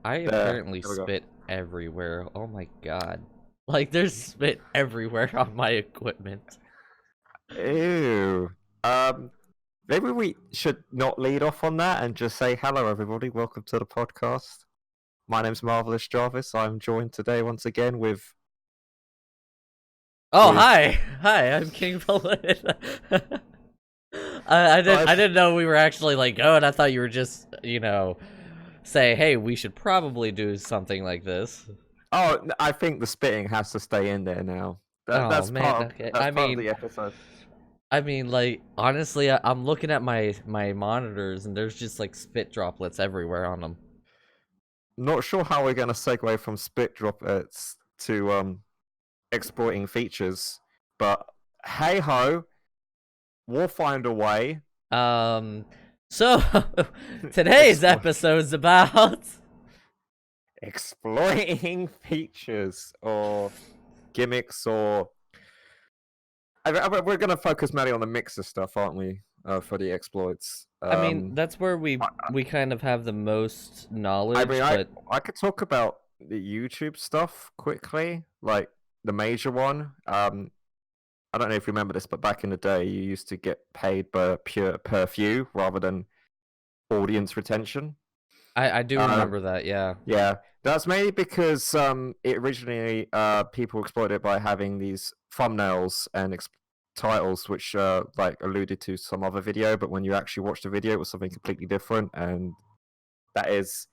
I There. apparently There we go. spit everywhere. Oh my god. Like, there's spit everywhere on my equipment. Ew. Um, Maybe we should not lead off on that and just say hello, everybody. Welcome to the podcast. My name's Marvelous Jarvis. I'm joined today once again with Oh, with. hi! Hi, I'm kingbullet. I didn't know we were actually, like, going. I thought you were just, say, hey, we should probably do something like this. Oh, I think the spitting has to stay in there now. Oh, That's man, part of okay. that's part of the episode. Like, honestly, I'm looking at my monitors, and there's just, like, spit droplets everywhere on them. Not sure how we're going to segue from spit droplets to exploiting features, but hey ho, we'll find a way. So, today's episode's about... exploiting features or gimmicks or we're going to focus mainly on the mixer stuff, aren't we, for the exploits. I mean, that's where we kind of have the most knowledge. I mean, but I could talk about the YouTube stuff quickly, like the major one. I don't know if you remember this, but back in the day, you used to get paid per view rather than audience retention. I do remember that, yeah. Yeah, that's mainly because it originally people exploited it by having these thumbnails and titles which like alluded to some other video, but when you actually watch the video, it was something completely different, and that is,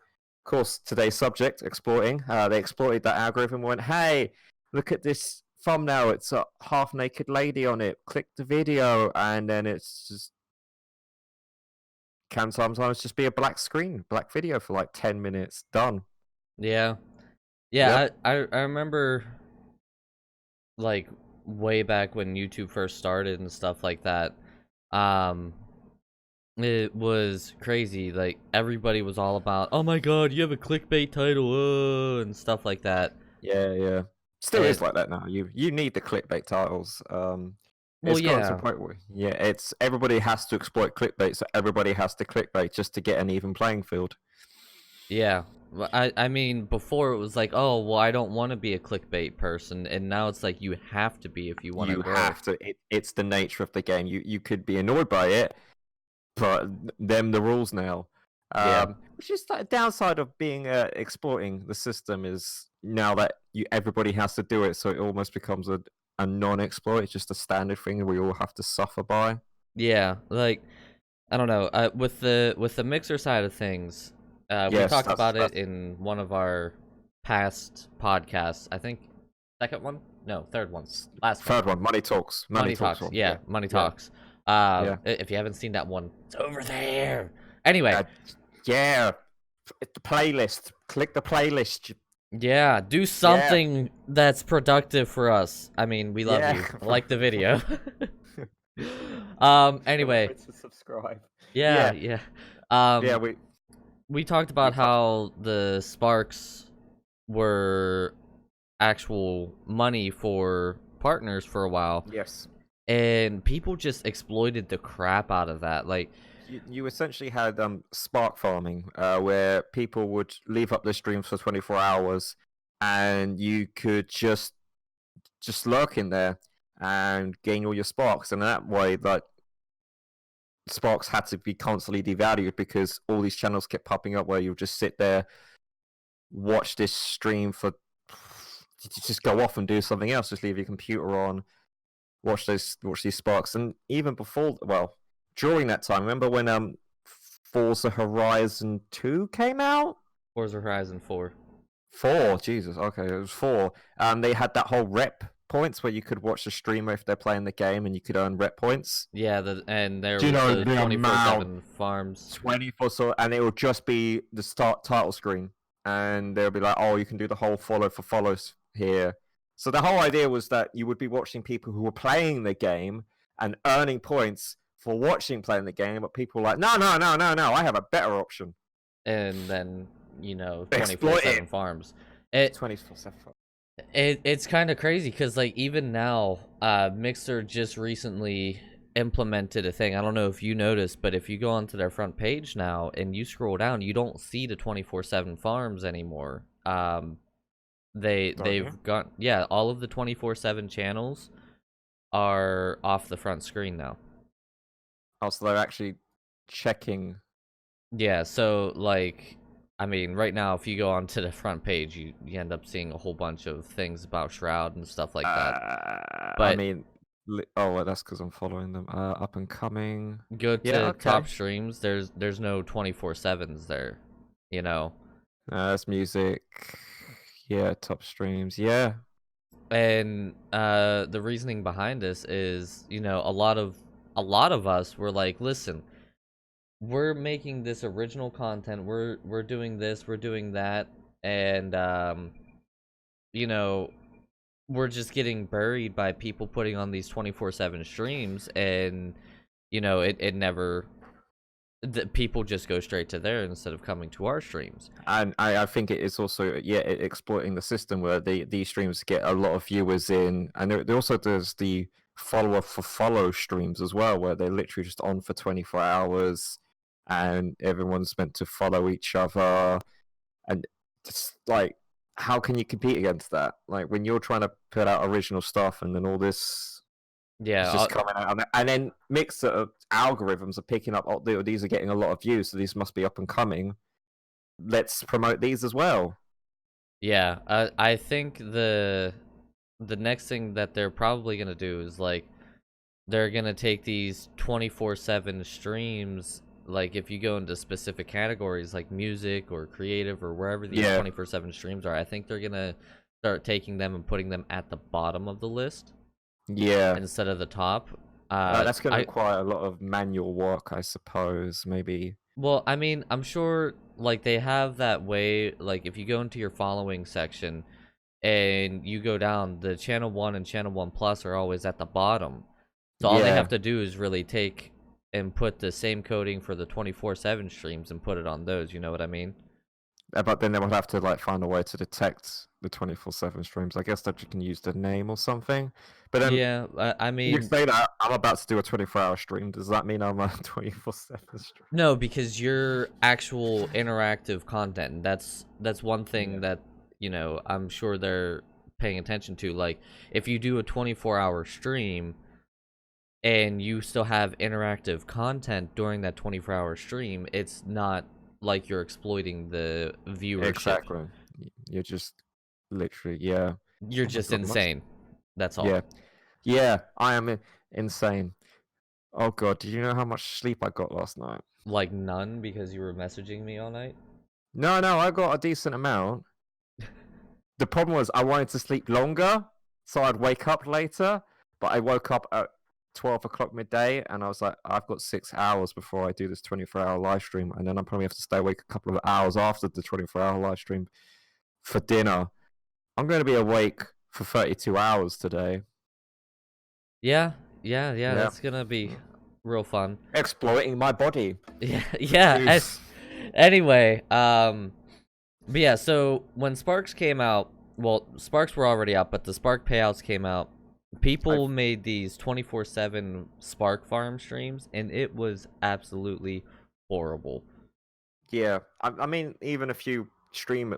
of course, today's subject: exploiting. They exploited that algorithm and went, "Hey, look at this thumbnail. It's a half-naked lady on it. Click the video," and then it's just can sometimes just be a black screen, black video for like 10 minutes. Done. Yeah. Yep. I remember, like, way back when YouTube first started and stuff like that. It was crazy. Like, everybody was all about, oh my god, you have a clickbait title, and stuff like that. Yeah. Still is like that now. You need the clickbait titles. Well, It's gotten to yeah. a point where it's everybody has to exploit clickbait, so everybody has to clickbait just to get an even playing field. Yeah. I mean, before it was like, oh, well, I don't want to be a clickbait person, and now it's like you have to be if you want to grow. You have to. It's the nature of the game. You could be annoyed by it, but them the rules now. Yeah. Which is the downside of being exploiting the system is now that everybody has to do it, so it almost becomes a non-exploit. It's just a standard thing that we all have to suffer by. Yeah, like, I don't know. With the mixer side of things, we Yes, talked about it in one of our past podcasts. I think second one, no, third one, last one. Third one, Money Talks. Money Talks. One. Yeah, Money Talks. If you haven't seen that one, it's over there. Anyway, the playlist. Click the playlist. yeah, do something that's productive for us. I mean, we love you. Like the video. Anyway. To subscribe. Yeah. We talked about how the Sparks were actual money for partners for a while. Yes. And people just exploited the crap out of that. Like, you essentially had Spark farming, where people would leave up their streams for 24 hours, and you could just lurk in there and gain all your sparks, and that way, like, sparks had to be constantly devalued because all these channels kept popping up where you'll just sit there, watch this stream for, just go off and do something else, just leave your computer on, watch these sparks. And even before, well, during that time, remember when Forza Horizon 2 came out? Forza Horizon 4. 4, Jesus, okay, it was 4. They had that whole rep points where you could watch the streamer if they're playing the game and you could earn rep points. Yeah, and there was the 24/7 farms. 24, and it would just be the start title screen, and they'll be like, oh, you can do the whole follow for follows here. So the whole idea was that you would be watching people who were playing the game and earning points for playing the game, but people were like, no, I have a better option. And then, 24/7 farms. 24/7. It's kind of crazy because, like, even now, Mixer just recently implemented a thing. I don't know if you noticed, but if you go onto their front page now and you scroll down, you don't see the 24/7 farms anymore. Don't you? They've got, yeah, all of the 24/7 channels are off the front screen now. Oh, so they're actually checking. Yeah, so like, I mean, right now if you go onto the front page, you end up seeing a whole bunch of things about Shroud and stuff like that. I But mean, oh, well, that's because I'm following them. Up and coming. go Yeah, to okay. top streams, there's no 24/7s there, you know. That's music. Yeah, top streams. Yeah. And the reasoning behind this is, you know, a lot of us were like, listen, we're making this original content, we're doing this, we're doing that, and you know, we're just getting buried by people putting on these 24/7 streams, and you know, it never, the people just go straight to there instead of coming to our streams. And I think it is also exploiting the system where these streams get a lot of viewers in, and there also does the follower for follow streams as well, where they're literally just on for 24 hours, and everyone's meant to follow each other, and just like, how can you compete against that? Like when you're trying to put out original stuff, and then all this is Yeah, just coming out, and then Mixer algorithms are picking up. Oh, these are getting a lot of views, so these must be up and coming. Let's promote these as well. yeah, I think the next thing that they're probably gonna do is like, they're gonna take these 24/7 streams, like if you go into specific categories like music or creative or wherever these Yeah, 24/7 streams are, I think they're gonna start taking them and putting them at the bottom of the list yeah. instead of the top. That's going to I require a lot of manual work, I suppose. Maybe. Well, I mean, I'm sure like they have that way, like if you go into your following section and you go down, the channel 1 and channel 1 plus are always at the bottom. So all they have Yeah, to do is really take and put the same coding for the 24/7 streams and put it on those, you know what I mean? but then they would have to like find a way to detect the 24/7 streams. I guess that you can use the name or something. But then Yeah, I you mean, say that I'm about to do a 24-hour stream. Does that mean I'm a 24/7 stream? no, because you're actual interactive content. And that's one Yeah. thing that, you know, I'm sure they're paying attention to. Like if you do a 24-hour stream and you still have interactive content during that 24-hour stream, it's not like you're exploiting the viewership. Exactly. You're just literally, yeah. You're Oh my just God, must. insane. That's all. Yeah, yeah. I am insane. Oh God, did you know how much sleep I got last night? Like none because you were messaging me all night? No, no, I got a decent amount. The problem was I wanted to sleep longer, so I'd wake up later. But I woke up at 12 o'clock midday, and I was like, I've got 6 hours before I do this 24-hour live stream, and then I probably have to stay awake a couple of hours after the 24-hour live stream for dinner. I'm going to be awake for 32 hours today. Yeah, Yeah. that's gonna be real fun. Exploiting my body. Yeah, yeah. Jeez. Anyway, but yeah, so when Sparks came out, well, Sparks were already out, but the Spark payouts came out. People made these 24/7 Spark farm streams, and it was absolutely horrible. Yeah, I mean, even a few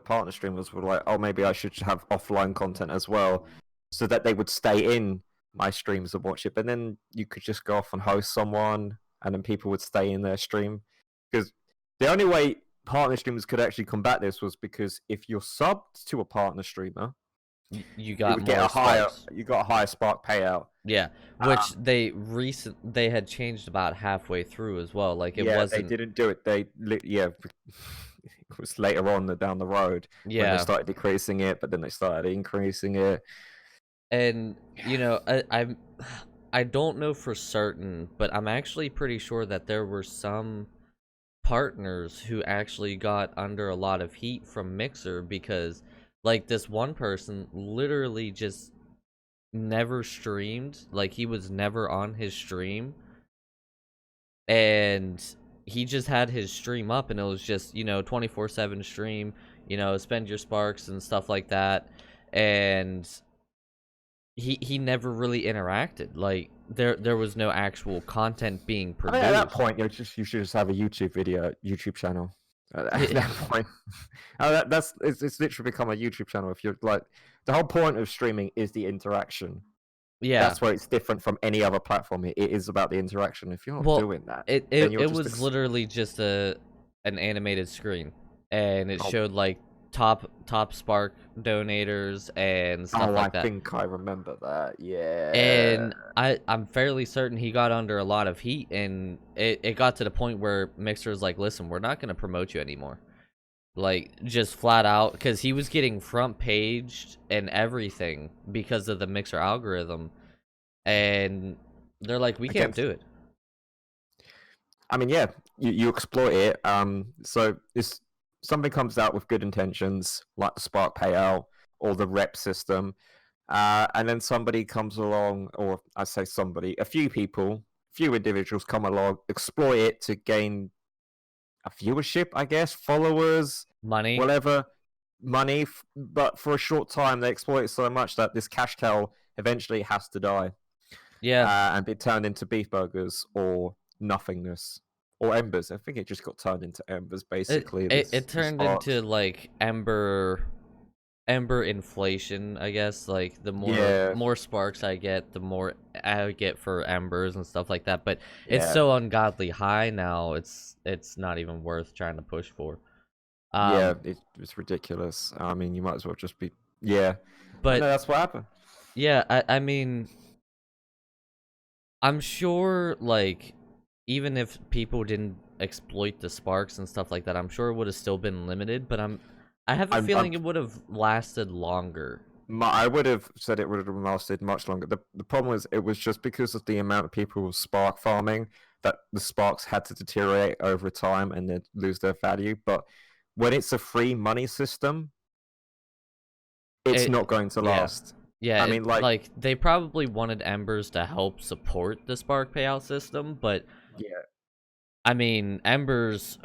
partner streamers were like, "Oh, maybe I should have offline content as well, so that they would stay in my streams and watch it." But then you could just go off and host someone, and then people would stay in their stream. Because the only way partner streamers could actually combat this was because if you're subbed to a partner streamer, You you got would get more Sparks. you got a higher Spark payout. Yeah, Uh, which they had changed about halfway through as well. Like it yeah, they wasn't. didn't do it. Yeah, it was later on down the road when they Yeah, started decreasing it, but then they started increasing it. and you know, I don't know for certain, but I'm actually pretty sure that there were some partners who actually got under a lot of heat from Mixer because like this one person literally just never streamed, like he was never on his stream, and he just had his stream up and it was just, you know, 24/7 stream, you know, spend your sparks and stuff like that, and he never really interacted. Like there was no actual content being I mean, at that produced. point, you should just have a YouTube channel. At Yeah, that point, it's literally become a YouTube channel. If you're like, the whole point of streaming is the interaction. yeah. That's where it's different from any other platform. It is about the interaction. If you're not Well, doing that, it then it, you're it just was literally just an animated screen, and it oh, showed like top Spark donators and stuff oh, I like that. think I remember that. Yeah, And I'm fairly certain he got under a lot of heat, and it got to the point where Mixer was like, listen, we're not going to promote you anymore. Like, just flat out, because he was getting front paged and everything because of the Mixer algorithm. And they're like, we can't against. do it. I mean, yeah, you exploit it. So this something comes out with good intentions, like the Spark payout or the rep system, and then somebody comes along, or I say somebody, a few people, few individuals come along, exploit it to gain a viewership, I guess, followers, Money. whatever, money. But for a short time, they exploit it so much that this cash cow eventually has to die Yeah. and be turned into beef burgers or nothingness or embers. I think it just got turned into embers, basically. It This turned into sparks. like ember inflation, I guess. Like, the Yeah, more sparks I get, the more I get for embers and stuff like that. But it's yeah, so ungodly high now, it's not even worth trying to push for. yeah. um It's ridiculous. I mean, you might as well just be. Yeah, I know but that's what happened. yeah, I mean, I'm sure, like, even if people didn't exploit the sparks and stuff like that, I'm sure it would have still been limited, but I have a I'm feeling it would have lasted longer. I would have said it would have lasted much longer. The problem is it was just because of the amount of people spark farming that the sparks had to deteriorate over time and then lose their value. But when it's a free money system, it's It not going to Yeah. last. Yeah, I mean, like, like, they probably wanted Embers to help support the Spark payout system, but yeah. I mean, Embers.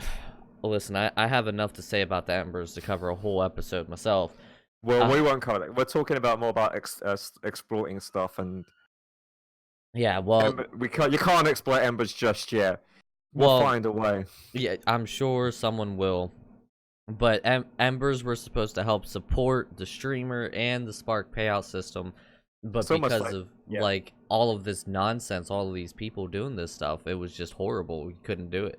Listen, I have enough to say about the Embers to cover a whole episode myself. Well, Uh, we won't cover that. We're talking about more about exploiting stuff, and yeah, well, We can't. You can't exploit embers just yet. We'll well, find a way. yeah, I'm sure someone will. But Embers were supposed to help support the streamer and the Spark payout system, but It's almost because like, of yeah. like all of this nonsense, all of these people doing this stuff, it was just horrible. We couldn't do it.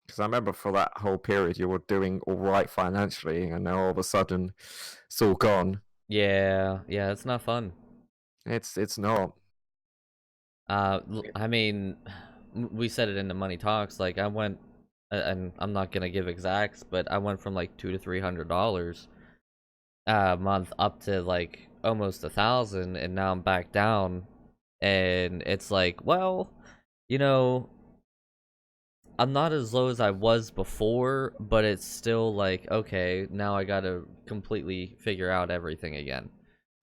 Because I remember for that whole period, you were doing all right financially, and now all of a sudden, it's all gone. Yeah, yeah, it's not fun. It's not. I mean, we said it in the money talks. Like, I went, and I'm not gonna give exacts, but I went from like $200 to $300 a month up to like almost 1,000, and now I'm back down, and it's like, well, you know, I'm not as low as I was before, but it's still like, okay, now I gotta completely figure out everything again.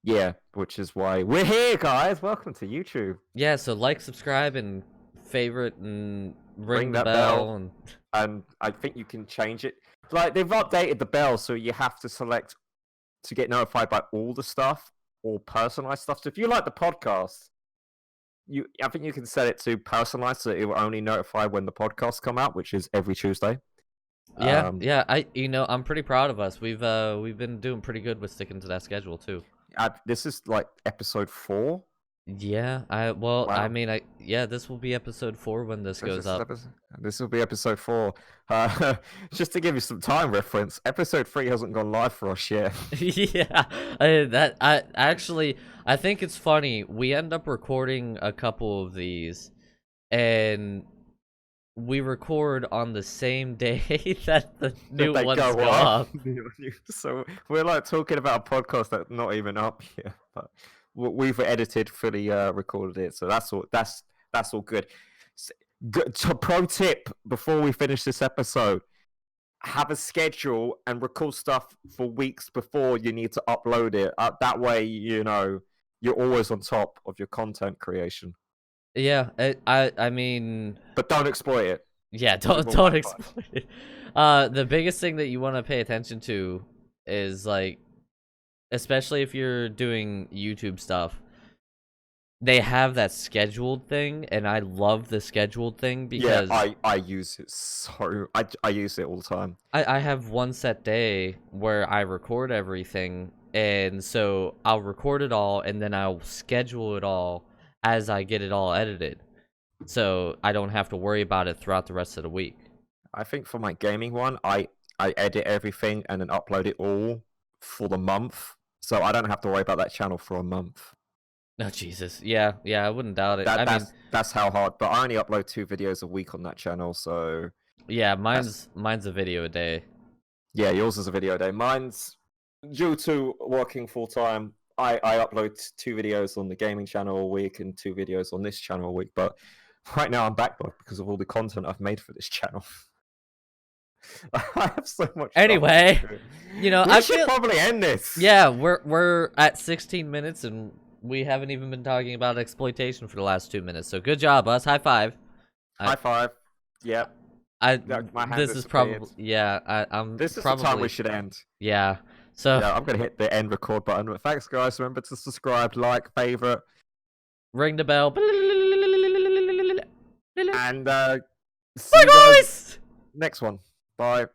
Yeah, which is why we're here, guys. Welcome to YouTube. Yeah, so like, subscribe, and favorite, and ring Ring the that bell, bell, and and I think you can change it. Like they've updated the bell, so you have to select to get notified by all the stuff or personalized stuff. So if you like the podcast, I think you can set it to personalized so it will only notify when the podcasts come out, which is every Tuesday. yeah, Um, yeah. I'm pretty proud of us. We've been doing pretty good with sticking to that schedule too. this is like episode 4. Yeah, I Wow. mean, yeah, this will be episode 4 when this goes up. This will be episode 4. Just to give you some time reference, episode 3 hasn't gone live for us yet. Yeah, I think it's funny. We end up recording a couple of these, and we record on the same day that the That new they ones go go up. up. So we're like talking about a podcast that's not even up yet, but we've edited, fully recorded it, so that's all good. Pro tip before we finish this episode: have a schedule and record stuff for weeks before you need to upload it. That way, you know you're always on top of your content creation. Yeah, I mean, But don't exploit it. yeah, Would be don't my advice. exploit it. The biggest thing that you want to pay attention to is, like, especially if you're doing YouTube stuff, they have that scheduled thing, and I love the scheduled thing Yeah, because I use it I use it all the time. I have one set day where I record everything, and so I'll record it all, and then I'll schedule it all as I get it all edited, so I don't have to worry about it throughout the rest of the week. I think for my gaming one, I edit everything and then upload it all for the month, so I don't have to worry about that channel for a month. Oh Jesus, yeah, I wouldn't doubt it. I mean, That's how hard. But I only upload 2 videos a week on that channel, so yeah, that's mine's a video a day. yeah. Yours is a video a day. Mine's due to working full time. I upload 2 videos on the gaming channel a week and 2 videos on this channel a week. But right now I'm backlogged because of all the content I've made for this channel. I have so much. Anyway, you know, I should probably end this. Yeah, we're at 16 minutes and we haven't even been talking about exploitation for the last 2 minutes. So good job, us. High five. High five. Yep. My hand This is probably I'm This is probably the time we should end. Yeah. So yeah, I'm gonna hit the end record button. Thanks, guys. Remember to subscribe, like, favorite, ring the bell. and see Bye, you guys guys. next one. Bye.